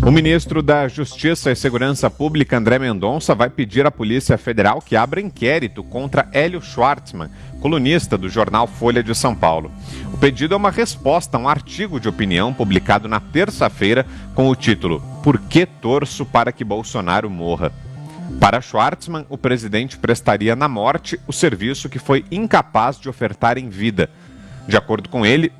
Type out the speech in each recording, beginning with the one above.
O ministro da Justiça e Segurança Pública, André Mendonça, vai pedir à Polícia Federal que abra inquérito contra Hélio Schwartzman, colunista do jornal Folha de São Paulo. O pedido é uma resposta a um artigo de opinião publicado na terça-feira com o título "Por que torço para que Bolsonaro morra?". Para Schwartzman, o presidente prestaria na morte o serviço que foi incapaz de ofertar em vida. De acordo com ele,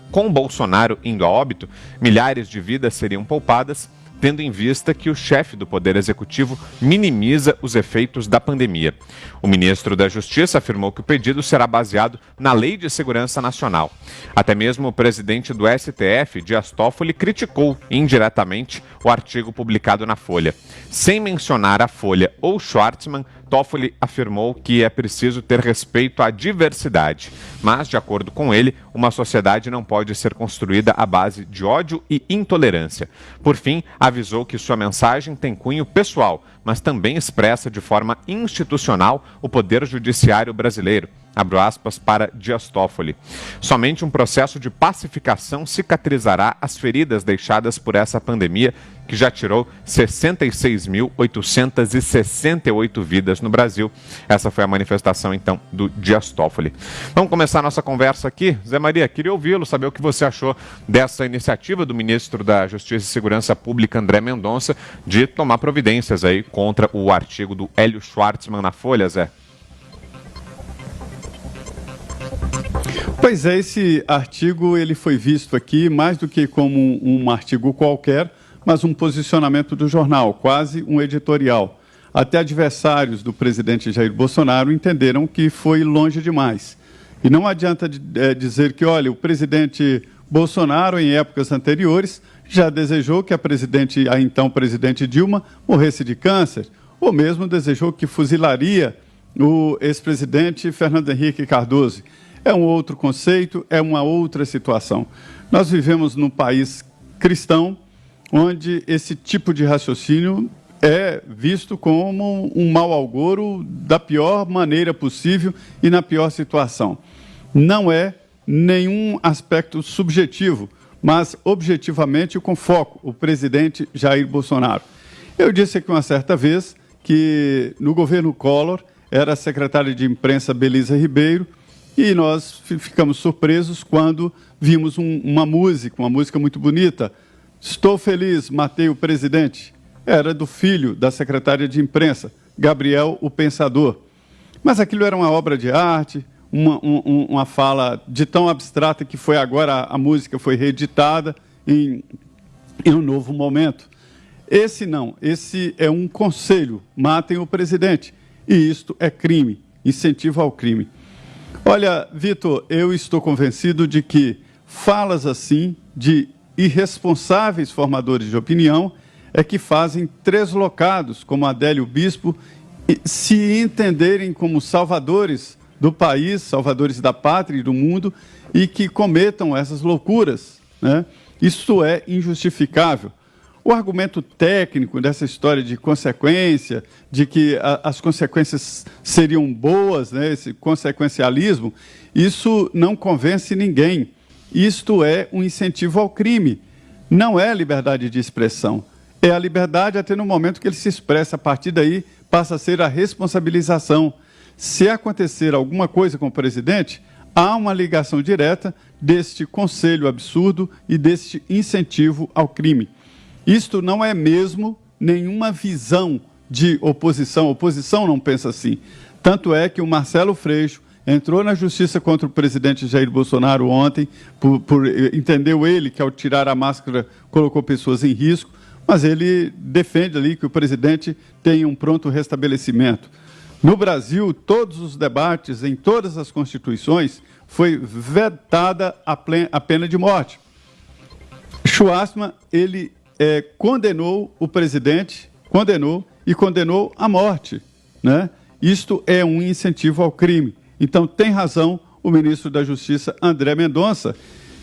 com Bolsonaro indo a óbito, milhares de vidas seriam poupadas, tendo em vista que o chefe do Poder Executivo minimiza os efeitos da pandemia. O ministro da Justiça afirmou que o pedido será baseado na Lei de Segurança Nacional. Até mesmo o presidente do STF, Dias Toffoli, criticou indiretamente o artigo publicado na Folha. Sem mencionar a Folha ou Schwartzman, Toffoli afirmou que é preciso ter respeito à diversidade, mas, de acordo com ele, uma sociedade não pode ser construída à base de ódio e intolerância. Por fim, avisou que sua mensagem tem cunho pessoal, mas também expressa de forma institucional o poder judiciário brasileiro. Abro aspas para Dias Toffoli. Somente um processo de pacificação cicatrizará as feridas deixadas por essa pandemia, que já tirou 66.868 vidas no Brasil. Essa foi a manifestação, então, do Dias Toffoli. Vamos começar a nossa conversa aqui. Zé Maria, queria ouvi-lo, saber o que você achou dessa iniciativa do ministro da Justiça e Segurança Pública, André Mendonça, de tomar providências aí contra o artigo do Hélio Schwartzman na Folha, Zé. Pois é, esse artigo ele foi visto aqui mais do que como um artigo qualquer, mas um posicionamento do jornal, quase um editorial. Até adversários do presidente Jair Bolsonaro entenderam que foi longe demais. E não adianta dizer que, olha, o presidente Bolsonaro, em épocas anteriores, já desejou que a então presidente Dilma morresse de câncer, ou mesmo desejou que fuzilaria o ex-presidente Fernando Henrique Cardoso. É um outro conceito, é uma outra situação. Nós vivemos num país cristão, onde esse tipo de raciocínio é visto como um mau agouro da pior maneira possível e na pior situação. Não é nenhum aspecto subjetivo, mas objetivamente com foco, o presidente Jair Bolsonaro. Eu disse aqui uma certa vez que no governo Collor era a secretária de imprensa Belisa Ribeiro, e nós ficamos surpresos quando vimos uma música muito bonita. "Estou feliz, matei o presidente". Era do filho da secretária de imprensa, Gabriel o Pensador. Mas aquilo era uma obra de arte, uma fala de tão abstrata que foi agora a música foi reeditada em um novo momento. Esse não, esse é um conselho, matem o presidente. E isto é crime, incentivo ao crime. Olha, Vitor, eu estou convencido de que falas assim de irresponsáveis formadores de opinião é que fazem treslocados, como Adélio Bispo, se entenderem como salvadores do país, salvadores da pátria e do mundo, e que cometam essas loucuras, né? Isso é injustificável. O argumento técnico dessa história de consequência, de que as consequências seriam boas, né, esse consequencialismo, isso não convence ninguém. Isto é um incentivo ao crime. Não é liberdade de expressão. É a liberdade até no momento que ele se expressa. A partir daí, passa a ser a responsabilização. Se acontecer alguma coisa com o presidente, há uma ligação direta deste conselho absurdo e deste incentivo ao crime. Isto não é mesmo nenhuma visão de oposição. A oposição não pensa assim. Tanto é que o Marcelo Freixo entrou na justiça contra o presidente Jair Bolsonaro ontem, entendeu ele que ao tirar a máscara colocou pessoas em risco, mas ele defende ali que o presidente tenha um pronto restabelecimento. No Brasil, todos os debates, em todas as constituições, foi vetada a pena de morte. Schwartzman, ele condenou o presidente, condenou a morte, né? Isto é um incentivo ao crime. Então, tem razão o ministro da Justiça, André Mendonça,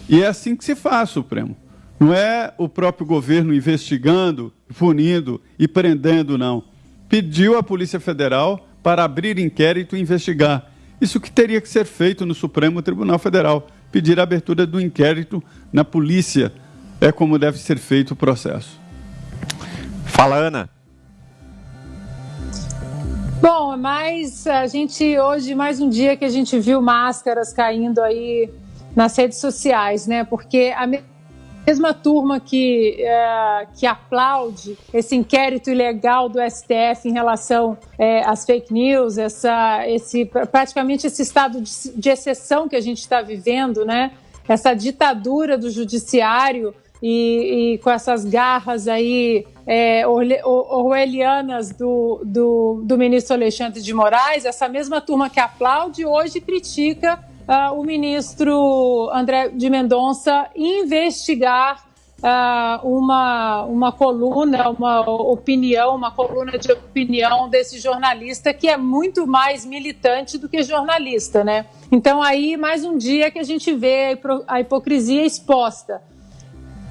e é assim que se faz, Supremo. Não é o próprio governo investigando, punindo e prendendo, não. Pediu à Polícia Federal para abrir inquérito e investigar. Isso que teria que ser feito no Supremo Tribunal Federal, pedir a abertura do inquérito na polícia, É como deve ser feito o processo. Fala, Ana. Bom, mas a gente hoje, mais um dia que a gente viu máscaras caindo aí nas redes sociais, né? Porque a mesma turma que aplaude esse inquérito ilegal do STF em relação às fake news, praticamente esse estado de exceção que a gente está vivendo, né? Essa ditadura do judiciário e com essas garras aí orwellianas do ministro Alexandre de Moraes, essa mesma turma que aplaude hoje critica o ministro André de Mendonça investigar uma coluna, uma coluna de opinião desse jornalista que é muito mais militante do que jornalista, né? Então aí mais um dia que a gente vê a hipocrisia exposta.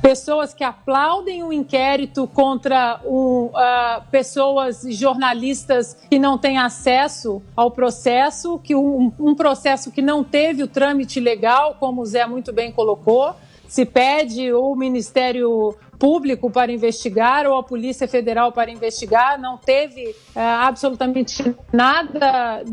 Pessoas que aplaudem um inquérito contra pessoas, jornalistas que não têm acesso ao processo, que um processo que não teve o trâmite legal, como o Zé muito bem colocou. Se pede o Ministério Público para investigar ou a Polícia Federal para investigar, não teve absolutamente nada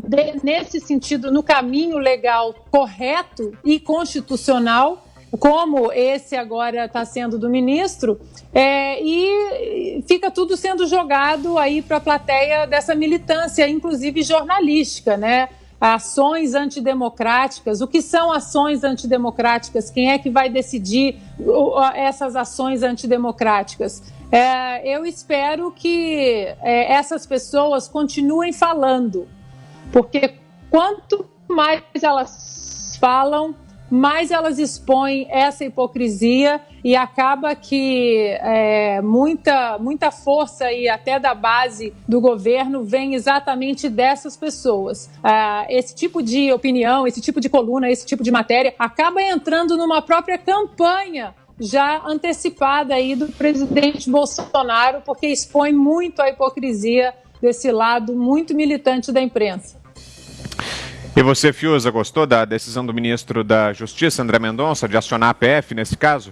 nesse sentido, no caminho legal correto e constitucional, como esse agora está sendo do ministro, e fica tudo sendo jogado aí para a plateia dessa militância, inclusive jornalística, né? Ações antidemocráticas. O que são ações antidemocráticas? Quem é que vai decidir essas ações antidemocráticas? Eu espero que essas pessoas continuem falando, porque quanto mais elas falam, mais elas expõem essa hipocrisia e acaba que muita força e até da base do governo vem exatamente dessas pessoas. Esse tipo de opinião, esse tipo de coluna, esse tipo de matéria acaba entrando numa própria campanha já antecipada aí do presidente Bolsonaro, porque expõe muito a hipocrisia desse lado muito militante da imprensa. E você, Fiuza, gostou da decisão do ministro da Justiça, André Mendonça, de acionar a PF nesse caso?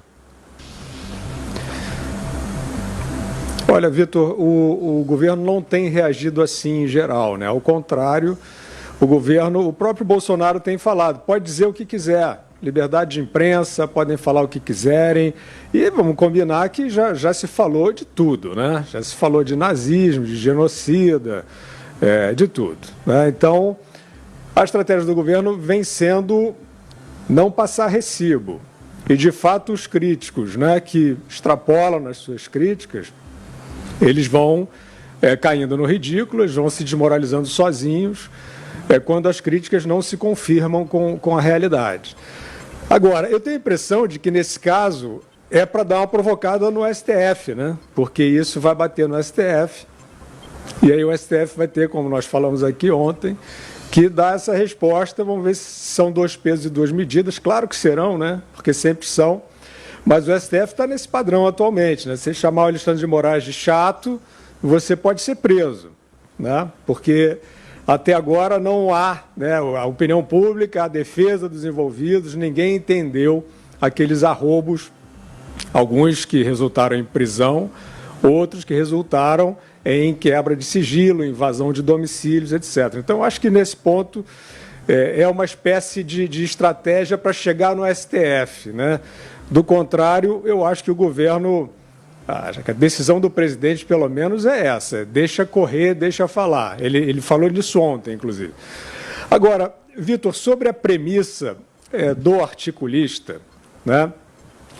Olha, Vitor, o governo não tem reagido assim em geral, né? Ao contrário, o próprio Bolsonaro tem falado, pode dizer o que quiser, liberdade de imprensa, podem falar o que quiserem, e vamos combinar que já se falou de tudo, né? Já se falou de nazismo, de genocida, de tudo, né? Então, a estratégia do governo vem sendo não passar recibo. E, de fato, os críticos, né, que extrapolam nas suas críticas, eles vão caindo no ridículo, eles vão se desmoralizando sozinhos, quando as críticas não se confirmam com a realidade. Agora, eu tenho a impressão de que, nesse caso, é para dar uma provocada no STF, né? Porque isso vai bater no STF, e aí o STF vai ter, como nós falamos aqui ontem, que dá essa resposta. Vamos ver se são 2 pesos e 2 medidas. Claro que serão, né? Porque sempre são. Mas o STF está nesse padrão atualmente, né? Se chamar o Alexandre de Moraes de chato, você pode ser preso, né? Porque até agora não há, né, a opinião pública, a defesa dos envolvidos, ninguém entendeu aqueles arroubos, alguns que resultaram em prisão, outros que resultaram em quebra de sigilo, invasão de domicílios, etc. Então, acho que nesse ponto é uma espécie de estratégia para chegar no STF, né? Do contrário, eu acho que o governo, a decisão do presidente, pelo menos, é essa, deixa correr, deixa falar. Ele falou disso ontem, inclusive. Agora, Vitor, sobre a premissa do articulista, né,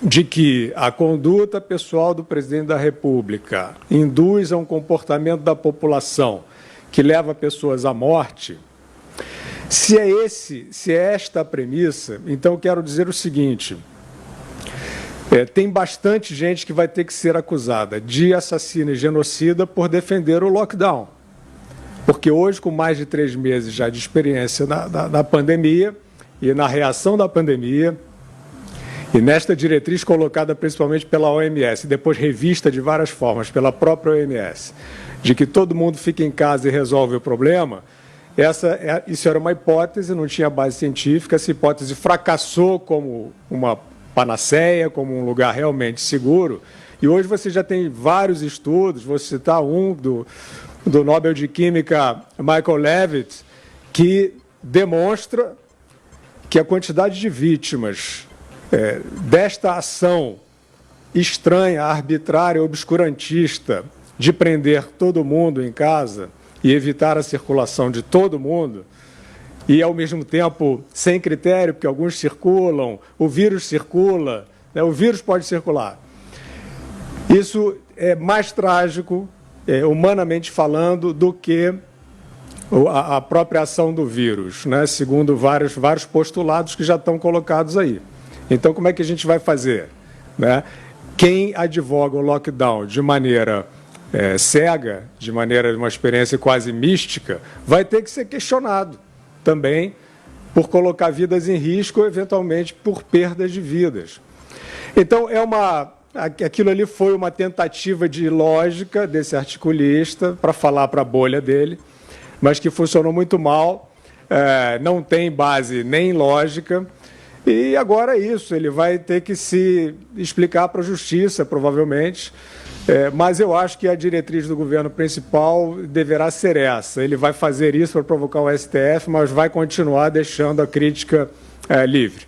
de que a conduta pessoal do presidente da República induz a um comportamento da população que leva pessoas à morte, se é esta a premissa, então quero dizer o seguinte, tem bastante gente que vai ter que ser acusada de assassino e genocida por defender o lockdown. Porque hoje, com mais de 3 meses já de experiência na pandemia e na reação da pandemia, e nesta diretriz colocada principalmente pela OMS, depois revista de várias formas pela própria OMS, de que todo mundo fica em casa e resolve o problema, isso era uma hipótese, não tinha base científica, essa hipótese fracassou como uma panaceia, como um lugar realmente seguro. E hoje você já tem vários estudos, vou citar um do Nobel de Química Michael Levitt, que demonstra que a quantidade de vítimas desta ação estranha, arbitrária, obscurantista de prender todo mundo em casa e evitar a circulação de todo mundo, e ao mesmo tempo sem critério, porque alguns circulam, o vírus circula, né, o vírus pode circular. Isso é mais trágico, humanamente falando, do que a própria ação do vírus, né, segundo vários postulados que já estão colocados aí. Então, como é que a gente vai fazer? Né? Quem advoga o lockdown de maneira cega, de uma experiência quase mística, vai ter que ser questionado também por colocar vidas em risco, ou eventualmente por perdas de vidas. Então, aquilo ali foi uma tentativa de lógica desse articulista para falar para a bolha dele, mas que funcionou muito mal, não tem base nem lógica, e agora é isso, ele vai ter que se explicar para a justiça, provavelmente, mas eu acho que a diretriz do governo principal deverá ser essa. Ele vai fazer isso para provocar o STF, mas vai continuar deixando a crítica livre.